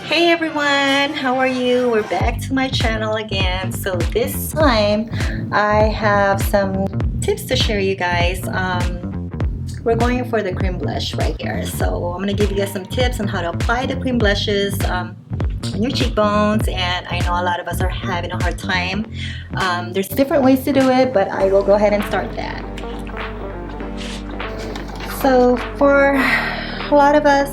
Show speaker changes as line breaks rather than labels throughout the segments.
Hey everyone, how are you? We're back to my channel again. So this time I have some tips to share you guys. We're going for the cream blush right here. So I'm gonna give you guys some tips on how to apply the cream blushes on your cheekbones, and I know a lot of us are having a hard time. There's different ways to do it, but I will go ahead and start that. So for a lot of us,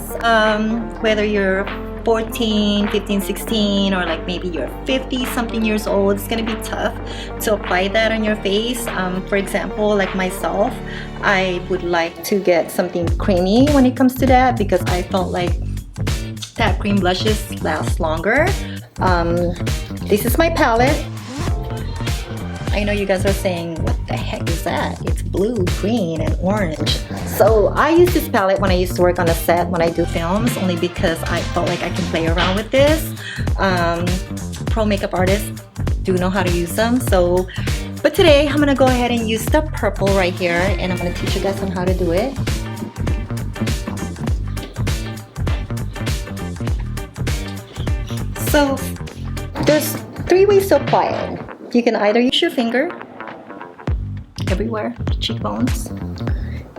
whether you're 14, 15, 16, or like maybe you're 50 something years old, it's gonna be tough to apply that on your face. For example, like myself, I would like to get something creamy when it comes to that because I felt like that cream blushes last longer. This is my palette. I know you guys are saying, what the heck is that? It's blue, green, and orange. So I use this palette when I used to work on a set when I do films, only because I felt like I can play around with this. Pro makeup artists do know how to use them. But today I'm gonna go ahead and use the purple right here, and I'm gonna teach you guys on how to do it. So there's 3 ways to apply it. You can either use your finger everywhere, cheekbones.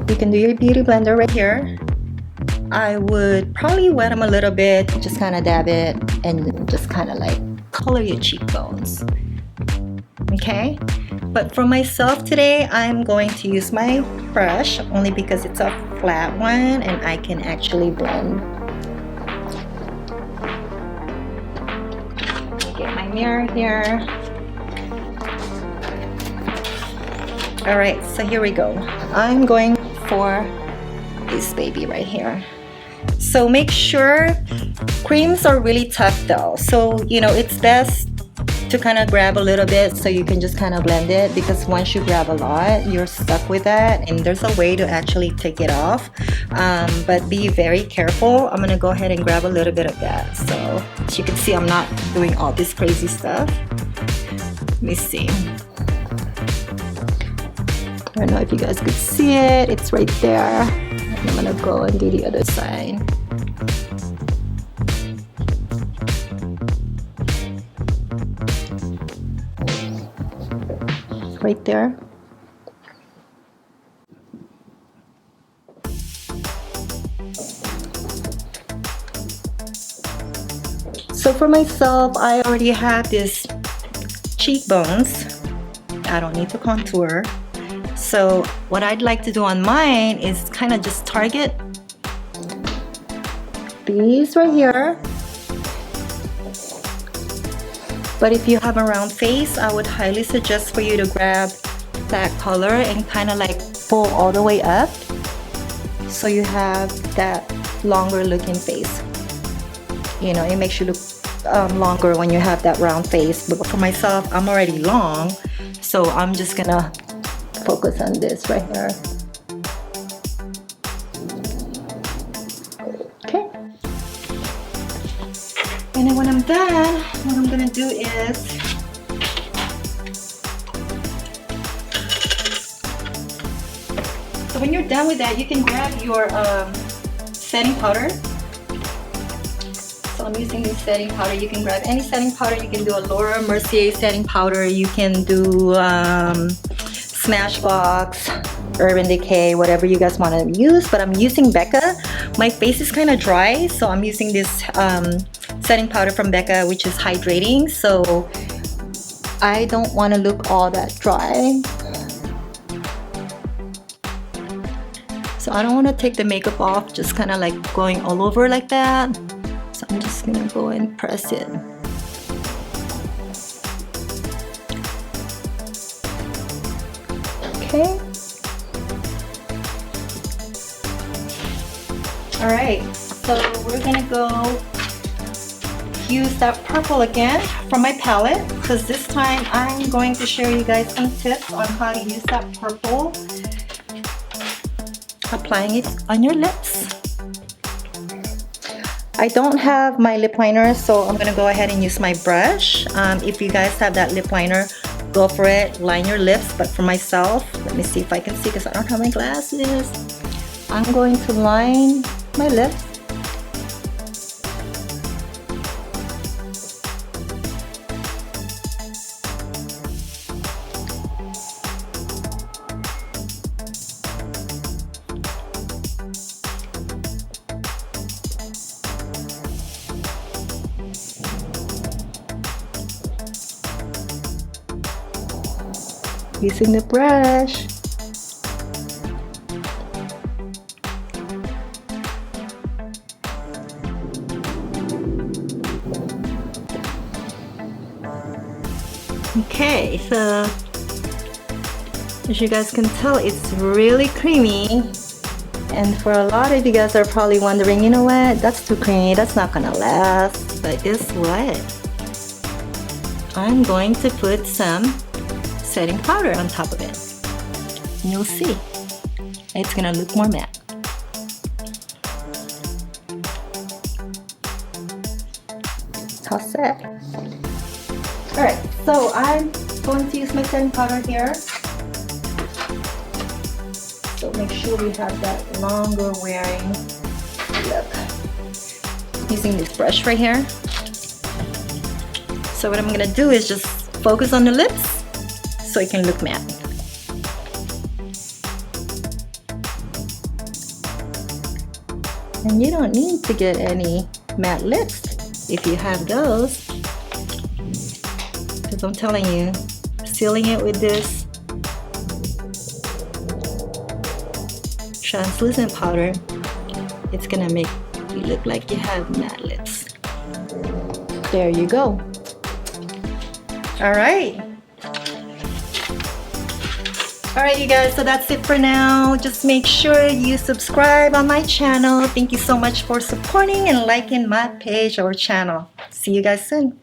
You can do your beauty blender right here. I would probably wet them a little bit, just kind of dab it, and just kind of like color your cheekbones. Okay? But for myself today, I'm going to use my brush only because it's a flat one and I can actually blend. Let me get my mirror here. All right, so here we go. I'm going for this baby right here. So make sure, creams are really tough though. So, you know, it's best to kind of grab a little bit so you can just kind of blend it, because once you grab a lot, you're stuck with that, and there's a way to actually take it off. But be very careful. I'm gonna go ahead and grab a little bit of that. So as you can see, I'm not doing all this crazy stuff. Let me see. I don't know if you guys could see it. It's right there. And I'm gonna go and do the other side. Right there. So for myself, I already have this cheekbones. I don't need to contour. So what I'd like to do on mine is kind of just target these right here. But if you have a round face, I would highly suggest for you to grab that color and kind of like pull all the way up so you have that longer looking face. You know, it makes you look longer when you have that round face. But for myself, I'm already long, so I'm just gonna focus on this right here. Okay. And then when I'm done, what I'm gonna do is so when you're done with that, you can grab your setting powder. So I'm using this setting powder. You can grab any setting powder. You can do a Laura Mercier setting powder. You can do Smashbox, Urban Decay, whatever you guys want to use, but I'm using Becca. My face is kind of dry, so I'm using this setting powder from Becca, which is hydrating, so I don't want to look all that dry. So I don't want to take the makeup off, just kind of like going all over like that. So I'm just gonna go and press it. Okay. All right, so we're gonna go use that purple again from my palette, because this time I'm going to share you guys some tips on how to use that purple, applying it on your lips. I don't have my lip liner, so I'm gonna go ahead and use my brush. If you guys have that lip liner, go for it, line your lips. But for myself, let me see if I can see because I don't have my glasses. I'm going to line my lips. using the brush. Okay, so as you guys can tell, it's really creamy. And for a lot of you guys are probably wondering, you know what, that's too creamy, that's not gonna last. But guess what? I'm going to put some setting powder on top of it. And you'll see, it's gonna look more matte. How's that? Alright, so I'm going to use my setting powder here. So make sure we have that longer wearing look. Using this brush right here. So what I'm gonna do is just focus on the lips so it can look matte. And you don't need to get any matte lips if you have those. Because I'm telling you, sealing it with this translucent powder, it's gonna make you look like you have matte lips. There you go. Alright, you guys, so that's it for now. Just make sure you subscribe on my channel. Thank you so much for supporting and liking my page or channel. See you guys soon.